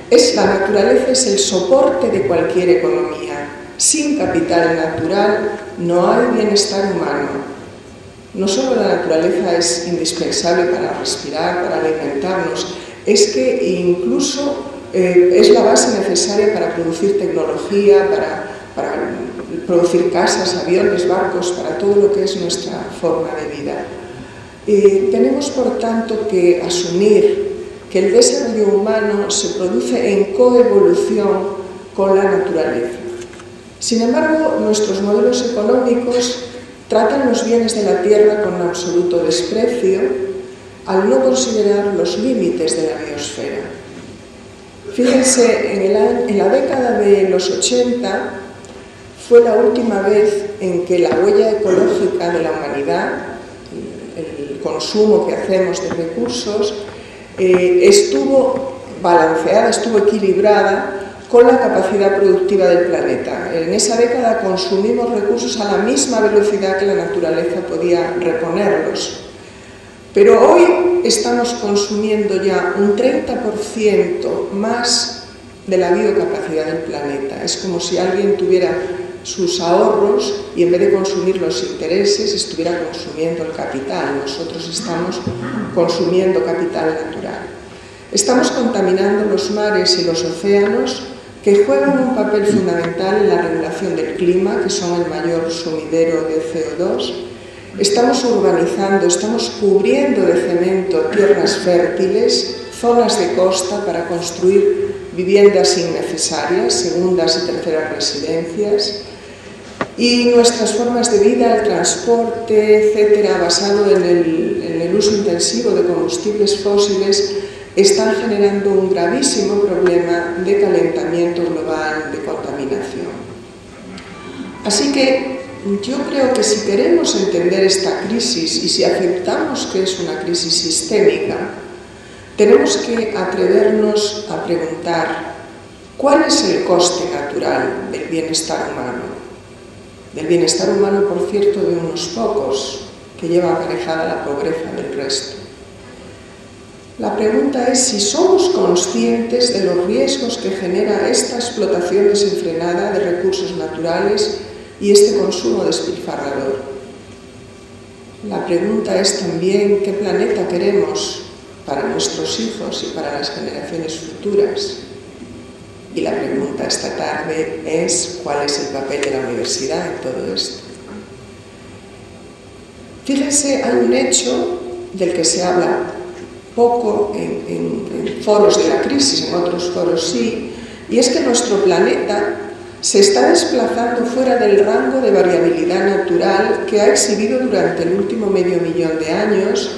es la naturaleza es el soporte de cualquier economía. Sin capital natural no hay bienestar humano. No solo la naturaleza es indispensable para respirar, para alimentarnos, es que incluso es la base necesaria para producir tecnología, para producir casas, aviones, barcos, para todo lo que es nuestra forma de vida. Tenemos, por tanto, que asumir que el desarrollo humano se produce en coevolución con la naturaleza. Sin embargo, nuestros modelos económicos tratan los bienes de la tierra con absoluto desprecio al no considerar los límites de la biosfera. Fíjense, en la década de los 80 fue la última vez en que la huella ecológica de la humanidad, el consumo que hacemos de recursos, estuvo balanceada, estuvo equilibrada con la capacidad productiva del planeta. En esa década consumimos recursos a la misma velocidad que la naturaleza podía reponerlos. Pero hoy estamos consumiendo ya un 30% más de la biocapacidad del planeta. Es como si alguien tuviera sus ahorros y en vez de consumir los intereses estuviera consumiendo el capital. Nosotros estamos consumiendo capital natural. Estamos contaminando los mares y los océanos, que juegan un papel fundamental en la regulación del clima, que son el mayor sumidero de CO2. Estamos urbanizando, estamos cubriendo de cemento tierras fértiles, zonas de costa para construir viviendas innecesarias, segundas y terceras residencias. Y nuestras formas de vida, el transporte, etcétera, basado en el uso intensivo de combustibles fósiles, están generando un gravísimo problema de calentamiento global, de contaminación. Así que yo creo que si queremos entender esta crisis y si aceptamos que es una crisis sistémica, tenemos que atrevernos a preguntar ¿cuál es el coste natural del bienestar humano? Del bienestar humano, por cierto, de unos pocos, que lleva aparejada la pobreza del resto. La pregunta es si somos conscientes de los riesgos que genera esta explotación desenfrenada de recursos naturales y este consumo despilfarrador. La pregunta es también qué planeta queremos para nuestros hijos y para las generaciones futuras. Y la pregunta esta tarde es cuál es el papel de la universidad en todo esto. Fíjense, hay un hecho del que se habla poco en foros de la crisis, en otros foros sí, y es que nuestro planeta se está desplazando fuera del rango de variabilidad natural que ha exhibido durante el último medio millón de años,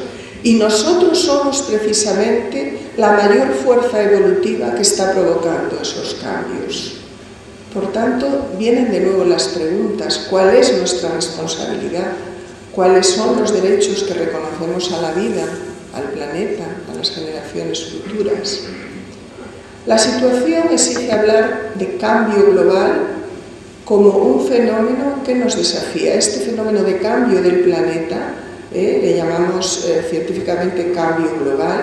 y nosotros somos precisamente la mayor fuerza evolutiva que está provocando esos cambios. Por tanto, vienen de nuevo las preguntas: ¿cuál es nuestra responsabilidad? ¿Cuáles son los derechos que reconocemos a la vida, al planeta, a las generaciones futuras? La situación exige hablar de cambio global como un fenómeno que nos desafía. Este fenómeno de cambio del planeta le llamamos científicamente cambio global,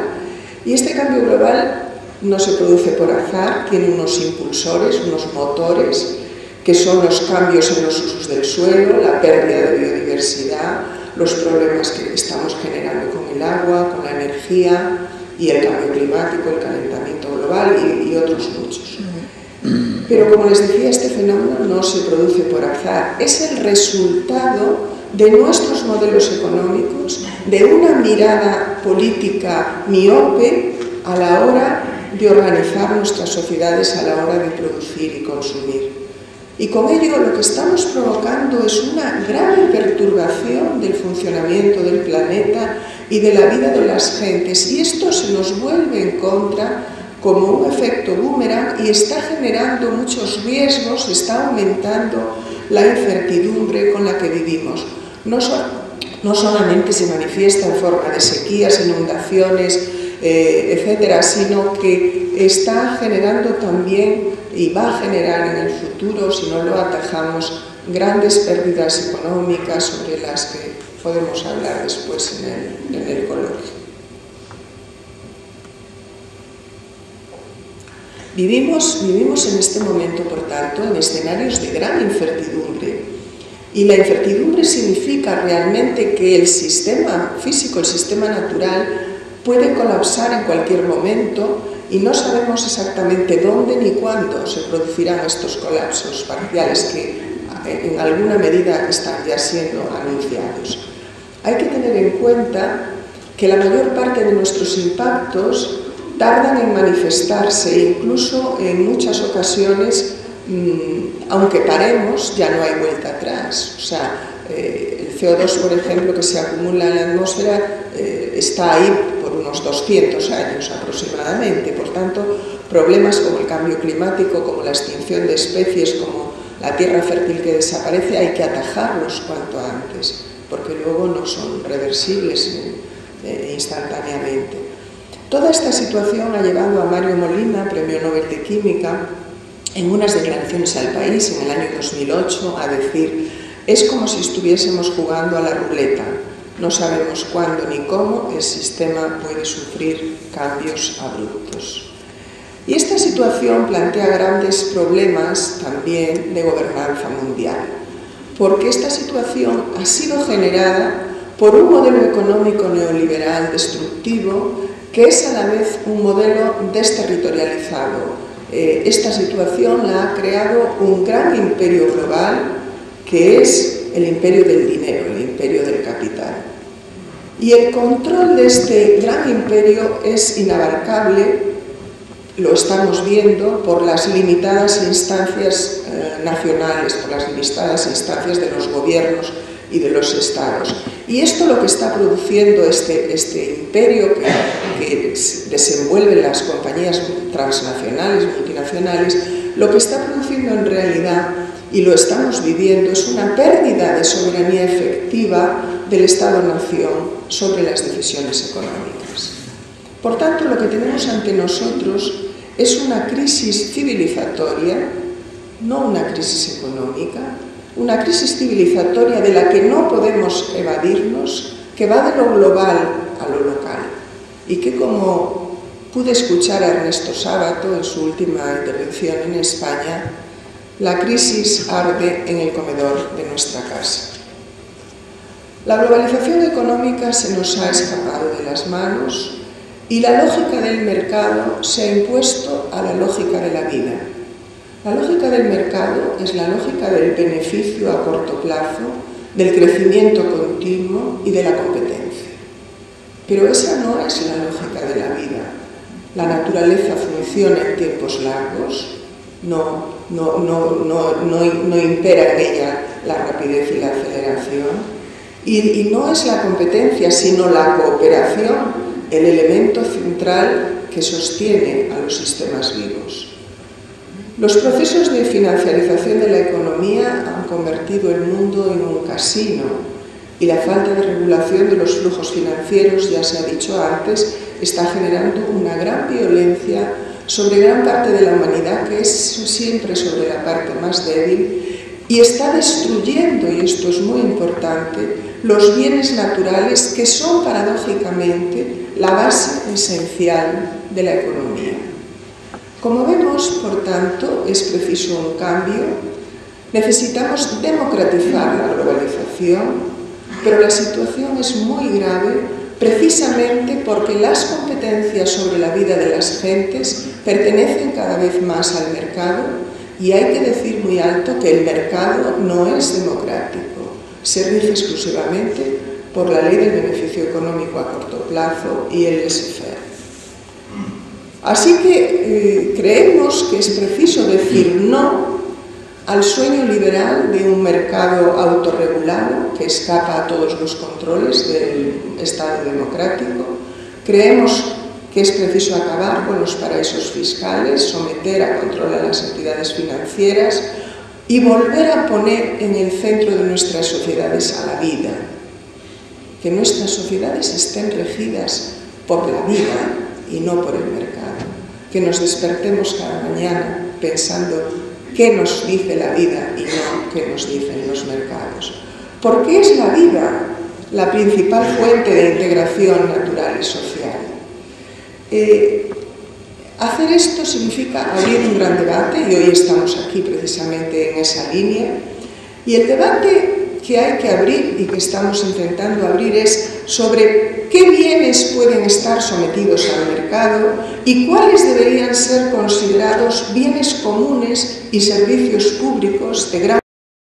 y este cambio global no se produce por azar, tiene unos impulsores, unos motores, que son los cambios en los usos del suelo, la pérdida de biodiversidad, los problemas que estamos generando con el agua, con la energía y el cambio climático, el calentamiento global y otros muchos. Pero como les decía, este fenómeno no se produce por azar, es el resultado de nuestros modelos económicos, de una mirada política miope a la hora de organizar nuestras sociedades, a la hora de producir y consumir. Y con ello lo que estamos provocando es una grave perturbación del funcionamiento del planeta y de la vida de las gentes, y esto se nos vuelve en contra como un efecto boomerang y está generando muchos riesgos, está aumentando la incertidumbre con la que vivimos. No solamente se manifiesta en forma de sequías, inundaciones, etcétera, sino que está generando también y va a generar en el futuro, si no lo atajamos, grandes pérdidas económicas sobre las que podemos hablar después en el coloquio. Vivimos en este momento, por tanto, en escenarios de gran incertidumbre. Y la incertidumbre significa realmente que el sistema físico, el sistema natural, puede colapsar en cualquier momento y no sabemos exactamente dónde ni cuándo se producirán estos colapsos parciales que en alguna medida están ya siendo anunciados. Hay que tener en cuenta que la mayor parte de nuestros impactos tardan en manifestarse, incluso en muchas ocasiones, aunque paremos, ya no hay vuelta atrás. O sea, el CO2, por ejemplo, que se acumula en la atmósfera, está ahí por unos 200 años aproximadamente. Por tanto, problemas como el cambio climático, como la extinción de especies, como la tierra fértil que desaparece, hay que atajarlos cuanto antes, porque luego no son reversibles instantáneamente. Toda esta situación ha llevado a Mario Molina, Premio Nobel de Química, en unas declaraciones al país en el año 2008, a decir: es como si estuviésemos jugando a la ruleta. No sabemos cuándo ni cómo el sistema puede sufrir cambios abruptos. Y esta situación plantea grandes problemas también de gobernanza mundial, porque esta situación ha sido generada por un modelo económico neoliberal destructivo que es a la vez un modelo desterritorializado. Esta situación la ha creado un gran imperio global que es el imperio del dinero, el imperio del capital. Y el control de este gran imperio es inabarcable, lo estamos viendo por las limitadas instancias nacionales, por las limitadas instancias de los gobiernos y de los estados. Y esto lo que está produciendo este imperio que desenvuelve las compañías transnacionales, multinacionales, lo que está produciendo en realidad, y lo estamos viviendo, es una pérdida de soberanía efectiva del Estado-nación sobre las decisiones económicas. Por tanto, lo que tenemos ante nosotros es una crisis civilizatoria, no una crisis económica, una crisis civilizatoria de la que no podemos evadirnos, que va de lo global a lo local y que, como pude escuchar a Ernesto Sábato en su última intervención en España, la crisis arde en el comedor de nuestra casa. La globalización económica se nos ha escapado de las manos y la lógica del mercado se ha impuesto a la lógica de la vida. La lógica del mercado es la lógica del beneficio a corto plazo, del crecimiento continuo y de la competencia. Pero esa no es la lógica de la vida. La naturaleza funciona en tiempos largos, no impera en ella la rapidez y la aceleración, y no es la competencia, sino la cooperación el elemento central que sostiene a los sistemas vivos. Los procesos de financiarización de la economía han convertido el mundo en un casino y la falta de regulación de los flujos financieros, ya se ha dicho antes, está generando una gran violencia sobre gran parte de la humanidad, que es siempre sobre la parte más débil, y está destruyendo, y esto es muy importante, los bienes naturales que son paradójicamente la base esencial de la economía. Como vemos, por tanto, es preciso un cambio. Necesitamos democratizar la globalización, pero la situación es muy grave precisamente porque las competencias sobre la vida de las gentes pertenecen cada vez más al mercado, y hay que decir muy alto que el mercado no es democrático, se rige exclusivamente por la ley del beneficio económico a corto plazo y el laissez-faire. Así que creemos que es preciso decir no al sueño liberal de un mercado autorregulado que escapa a todos los controles del Estado democrático. Creemos que es preciso acabar con los paraísos fiscales, someter a control a las entidades financieras y volver a poner en el centro de nuestras sociedades a la vida. Que nuestras sociedades estén regidas por la vida y no por el mercado. Que nos despertemos cada mañana pensando qué nos dice la vida y no qué nos dicen los mercados. Porque es la vida la principal fuente de integración natural y social. Hacer esto significa abrir un gran debate, y hoy estamos aquí precisamente en esa línea, y el debate que hay que abrir y que estamos intentando abrir es sobre qué bienes pueden estar sometidos al mercado y cuáles deberían ser considerados bienes comunes y servicios públicos de gran